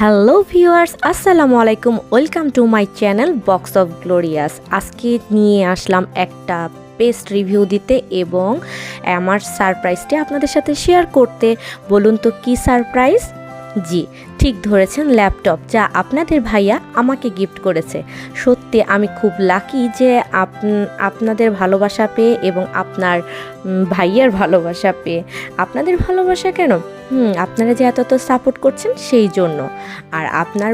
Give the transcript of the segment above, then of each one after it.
Hello viewers, আসসালামু আলাইকুম। Welcome to my channel box of glorious. আজকে নিয়ে আসলাম একটা বেস্ট রিভিউ দিতে এবং আমার সারপ্রাইজটি আপনাদের সাথে শেয়ার করতে। বলুন তো কি সারপ্রাইজ? জি, ঠিক ধরেছেন, ল্যাপটপ, যা আপনাদের ভাইয়া আমাকে গিফট করেছে। সত্যি আমি খুব লাকি যে আপনাদের ভালোবাসা পেয়ে এবং আপনার ভাইয়ার ভালোবাসা পেয়ে। আপনাদের ভালোবাসা কেন? আপনারা যে এত সাপোর্ট করছেন সেই জন্য। আর আপনার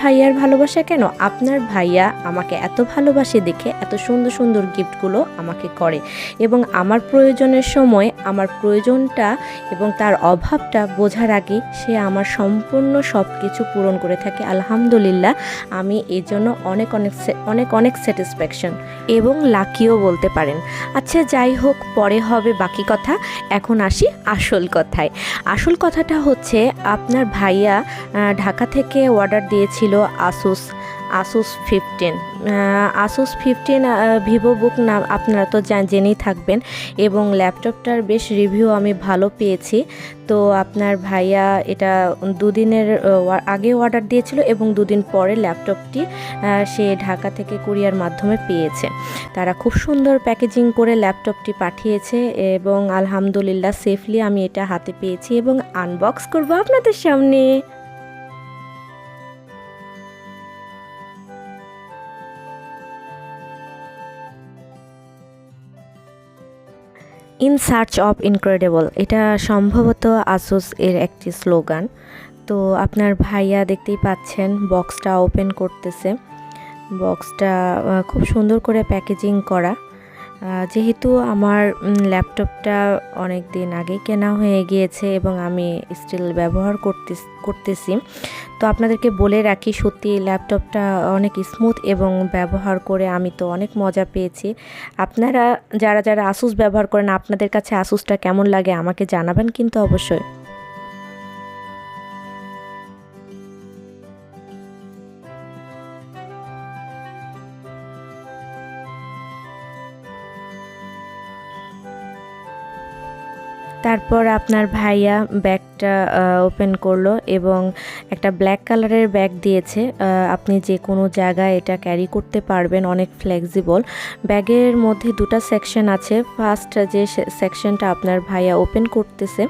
ভাইয়ার ভালোবাসা কেন? আপনার ভাইয়া আমাকে এত ভালোবাসে দেখে এত সুন্দর সুন্দর গিফটগুলো আমাকে করে এবং আমার প্রয়োজনের সময় আমার প্রয়োজনটা এবং তার অভাবটা বোঝার আগে সে আমার সম্পূর্ণ সব কিছু পূরণ করে থাকে। আলহামদুলিল্লাহ, আমি এই জন্য অনেক স্যাটিসফ্যাকশন এবং লাকিও বলতে পারেন। আচ্ছা, যাই হোক, পরে হবে বাকি কথা। এখন আসি আসল কথায়। আসল কথাটা হচ্ছে, আপনার ভাইয়া ঢাকা থেকে অর্ডার দিয়েছিল আসুস 15 ভিভোবুক নাম, আপনারা তো জেনেই থাকবেন। এবং ল্যাপটপটার বেশ রিভিউ আমি ভালো পেয়েছি। তো আপনার ভাইয়া এটা দুদিনের আগে অর্ডার দিয়েছিল এবং দুদিন পরে ল্যাপটপটি সে ঢাকা থেকে কুরিয়ার মাধ্যমে পেয়েছে। তারা খুব সুন্দর প্যাকেজিং করে ল্যাপটপটি পাঠিয়েছে এবং আলহামদুলিল্লাহ সেফলি আমি এটা হাতে পেয়েছি এবং আনবক্স করব আপনাদের সামনে। ইন সার্চ অফ ইনক্রেডিবল, এটা সম্ভবত আসুস এর একটি স্লোগান। তো আপনার ভাইয়া দেখতেই পাচ্ছেন বক্সটা ওপেন করতেছে। বক্সটা খুব সুন্দর করে প্যাকেজিং করা। যেহেতু আমার ল্যাপটপটা অনেক দিন আগে কেনা হয়ে গিয়েছে এবং আমি স্টিল ব্যবহার করতেছি, তো আপনাদেরকে বলে রাখি, সত্যি ল্যাপটপটা অনেক স্মুথ এবং ব্যবহার করে আমি তো অনেক মজা পেয়েছি। আপনারা যারা আসুস ব্যবহার করেন, আপনাদের কাছে আসুসটা কেমন লাগে আমাকে জানাবেন কিন্তু অবশ্যই। তারপর আপনার ভাইয়া ব্যাগটা ওপেন করলো এবং একটা ব্ল্যাক কালারের ব্যাগ দিয়েছে। আপনি যে কোনো জায়গায় এটা ক্যারি করতে পারবেন, অনেক ফ্লেক্সিবল। ব্যাগের মধ্যে দুটো সেকশন আছে। ফার্স্ট যে সেকশনটা আপনার ভাইয়া ওপেন করতেছে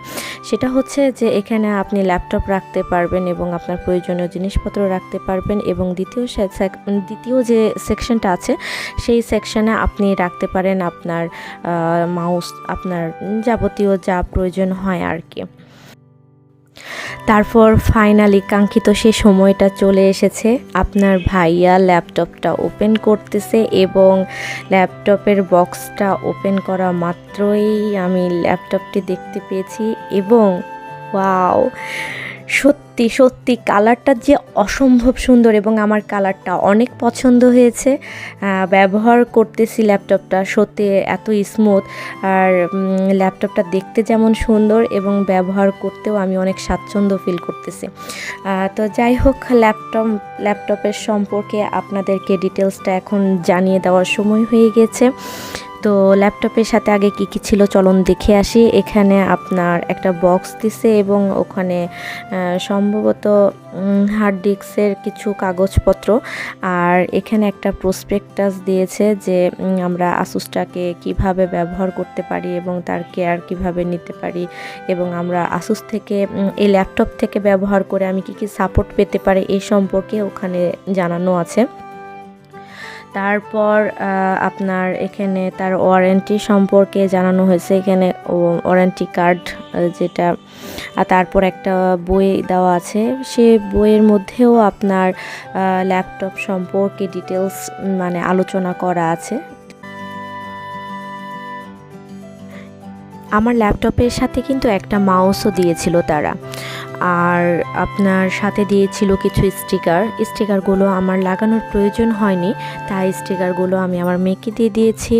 সেটা হচ্ছে যে এখানে আপনি ল্যাপটপ রাখতে পারবেন এবং আপনার প্রয়োজনীয় জিনিসপত্র রাখতে পারবেন, এবং দ্বিতীয় যে সেকশনটা আছে সেই সেকশনে আপনি রাখতে পারেন আপনার মাউস, আপনার যাবতীয় যা প্রয়োজন হয় আর কি। তারপর ফাইনালি কাঙ্ক্ষিত সে সময়টা চলে এসেছে। আপনার ভাইয়া ল্যাপটপটা ওপেন করতেছে এবং ল্যাপটপের বক্সটা ওপেন করা মাত্রই আমি ল্যাপটপটি দেখতে পেয়েছি এবং ওয়াও, সত্যি কালারটা যে অসম্ভব সুন্দর এবং আমার কালারটা অনেক পছন্দ হয়েছে। ব্যবহার করতেছি ল্যাপটপটা, সত্যি এত স্মুথ, আর ল্যাপটপটা দেখতে যেমন সুন্দর এবং ব্যবহার করতেও আমি অনেক স্বাচ্ছন্দ্য ফিল করতেছি। তো যাই হোক, ল্যাপটপের সম্পর্কে আপনাদেরকে ডিটেলসটা এখন জানিয়ে দেওয়ার সময় হয়ে গেছে। তো ল্যাপটপের সাথে আগে কি ছিল চলুন দেখে আসি। এখানে আপনার একটা বক্স দিছে এবং ওখানে সম্ভবত হার্ড ডিস্কের কিছু কাগজপত্র, আর এখানে একটা প্রসপেক্টাস দিয়েছে যে আমরা আসুসটাকে কিভাবে ব্যবহার করতে পারি এবং তার কেয়ার কিভাবে নিতে পারি, এবং আমরা আসুস থেকে এই ল্যাপটপ থেকে ব্যবহার করে আমি কি সাপোর্ট পেতে পারি এই সম্পর্কে ওখানে জানানো আছে। তারপর আপনার এখানে তার ওয়ারেন্টি সম্পর্কে জানানো হয়েছে, এখানে ওয়ারেন্টি কার্ড যেটা, তারপর একটা বই দেওয়া আছে। সে বইয়ের মধ্যেও আপনার ল্যাপটপ সম্পর্কে ডিটেলস মানে আলোচনা করা আছে। আমার ল্যাপটপের সাথে কিন্তু একটা মাউসও দিয়েছিল তারা, আর আপনার সাথে দিয়েছিল কিছু স্টিকারগুলো আমার লাগানোর প্রয়োজন হয়নি, তাই স্টিকারগুলো আমি আমার মেয়েকে দিয়ে দিয়েছি।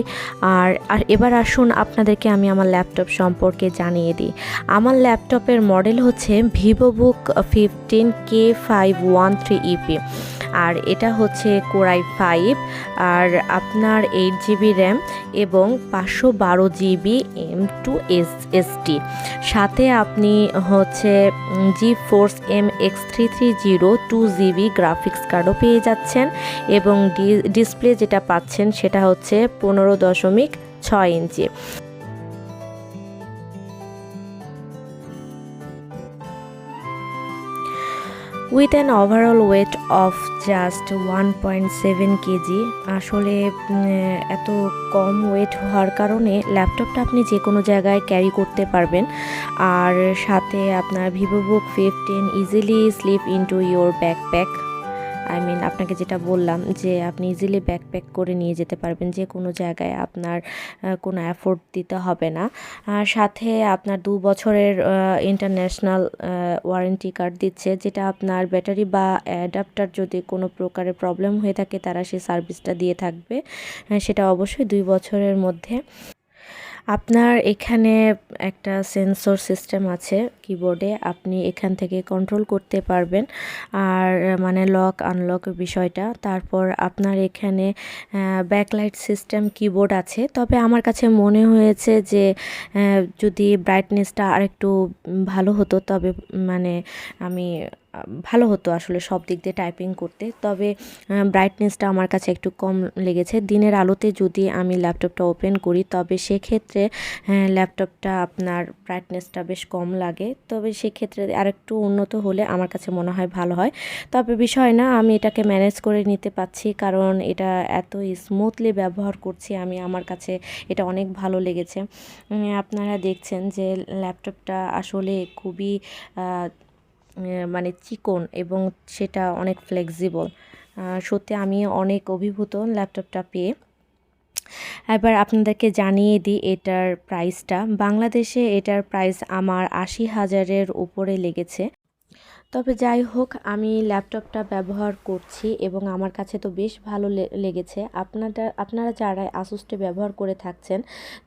আর এবার আসুন আপনাদেরকে আমি আমার ল্যাপটপ সম্পর্কে জানিয়ে দিই। আমার ল্যাপটপের মডেল হচ্ছে ভিভোবুক 15 K513EP। আর এটা হচ্ছে Core i5 আর আপনার 8GB RAM এবং 512GB M.2 SSD। সাথে আপনি হচ্ছে GeForce MX330 2GB গ্রাফিক্স কার্ডও পেয়ে যাচ্ছেন এবং ডিসপ্লে যেটা পাচ্ছেন সেটা হচ্ছে 15.6 ইঞ্চি। With an overall weight of just 1.7 kg, আসলে এত কম ওয়েট হওয়ার কারণে ল্যাপটপটা আপনি যে কোনো জায়গায় ক্যারি করতে পারবেন। আর সাথে আপনার VivoBook 15 easily slip into your backpack. আপনাকে যেটা বললাম যে আপনি ইজিলি ব্যাকপ্যাক করে নিয়ে যেতে পারবেন যে কোনো জায়গায়, আপনার কোনো এফোর্ট দিতে হবে না। আর সাথে আপনার 2 বছরের ইন্টারন্যাশনাল ওয়ারেন্টি কার্ড দিচ্ছে, যেটা আপনার ব্যাটারি বা অ্যাডাপ্টার যদি কোনো প্রকারের প্রবলেম হয়ে থাকে তারা সেই সার্ভিসটা দিয়ে থাকবে, সেটা অবশ্যই 2 বছরের মধ্যে। আপনার এখানে একটা সেন্সর সিস্টেম আছে কিবোর্ডে, আপনি এখান থেকে কন্ট্রোল করতে পারবেন আর লক আনলক বিষয়টা। তারপর আপনার এখানে ব্যাকলাইট সিস্টেম কিবোর্ড আছে, তবে আমার কাছে মনে হয়েছে যে যদি ব্রাইটনেসটা আরেকটু ভালো হতো তবে আমি ভালো হতো আসলে সব দিক দিয়ে টাইপিং করতে। তবে ব্রাইটনেসটা আমার কাছে একটু কম লেগেছে। দিনের আলোতে যদি আমি ল্যাপটপটা ওপেন করি তবে সেক্ষেত্রে ল্যাপটপটা আপনার ব্রাইটনেসটা বেশ কম লাগে, তবে সেক্ষেত্রে আরেকটু উন্নত হলে আমার কাছে মনে হয় ভালো হয়। তবে বিষয় না, আমি এটাকে ম্যানেজ করে নিতে পারছি কারণ এটা এত স্মুথলি ব্যবহার করছি আমি, আমার কাছে এটা অনেক ভালো লেগেছে। আপনারা দেখছেন যে ল্যাপটপটা আসলে খুবই চিকন এবং সেটা অনেক ফ্লেক্সিবল। সত্যি আমি অনেক অভিভূত ল্যাপটপটা পেয়ে। এবার আপনাদেরকে জানিয়ে দিই এটার প্রাইসটা। বাংলাদেশে এটার প্রাইস আমার 80,000-এর উপরে লেগেছে। তবে যাই হোক, আমি ল্যাপটপটা ব্যবহার করছি এবং আমার কাছে তো বেশ ভালো লেগেছে। আপনারা যারা আসুসটা ব্যবহার করে থাকছেন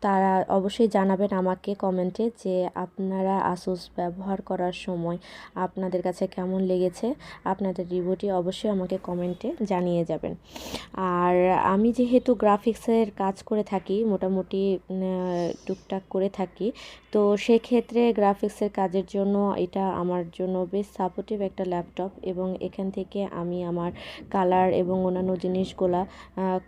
তারা অবশ্যই জানাবেন আমাকে কমেন্টে যে আপনারা আসুস ব্যবহার করার সময় আপনাদের কাছে কেমন লেগেছে। আপনাদের রিভিউটি অবশ্যই আমাকে কমেন্টে জানিয়ে যাবেন। আর আমি যেহেতু গ্রাফিক্সের কাজ করে থাকি, মোটামুটি টুকটাক করে থাকি, তো সেক্ষেত্রে গ্রাফিক্সের কাজের জন্য এটা আমার জন্য বেশ সাপোর্টিভ একটা ল্যাপটপ এবং এখান থেকে আমি আমার কালার এবং অন্যান্য জিনিসগুলা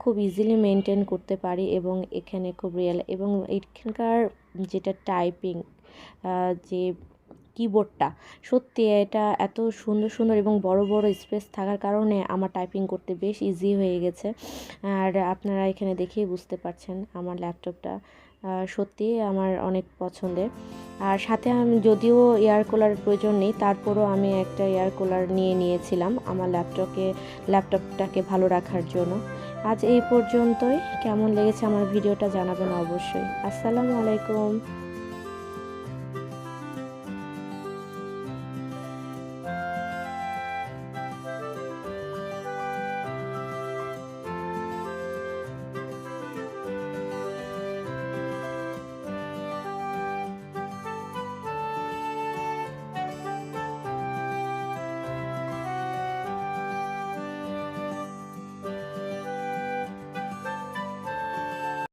খুব ইজিলি মেনটেন করতে পারি এবং এখানে খুব রিয়েল এবং এখানকার যেটা টাইপিং যে কিবোর্ডটা, সত্যি এটা এত সুন্দর সুন্দর এবং বড় বড় স্পেস থাকার কারণে আমার টাইপিং করতে বেশ ইজি হয়ে গেছে। আর আপনারা এখানে দেখেই বুঝতে পারছেন আমার ল্যাপটপটা সত্যি আমার অনেক পছন্দের। আর সাথে আমি যদিও এয়ার কুলারের প্রয়োজন নেই, তারপরও আমি একটা এয়ার কুলার নিয়েছিলাম আমার ল্যাপটপটাকে ভালো রাখার জন্য। আজ এই পর্যন্তই। কেমন লেগেছে আমার ভিডিওটা জানাবেন অবশ্যই। আসসালামু আলাইকুম।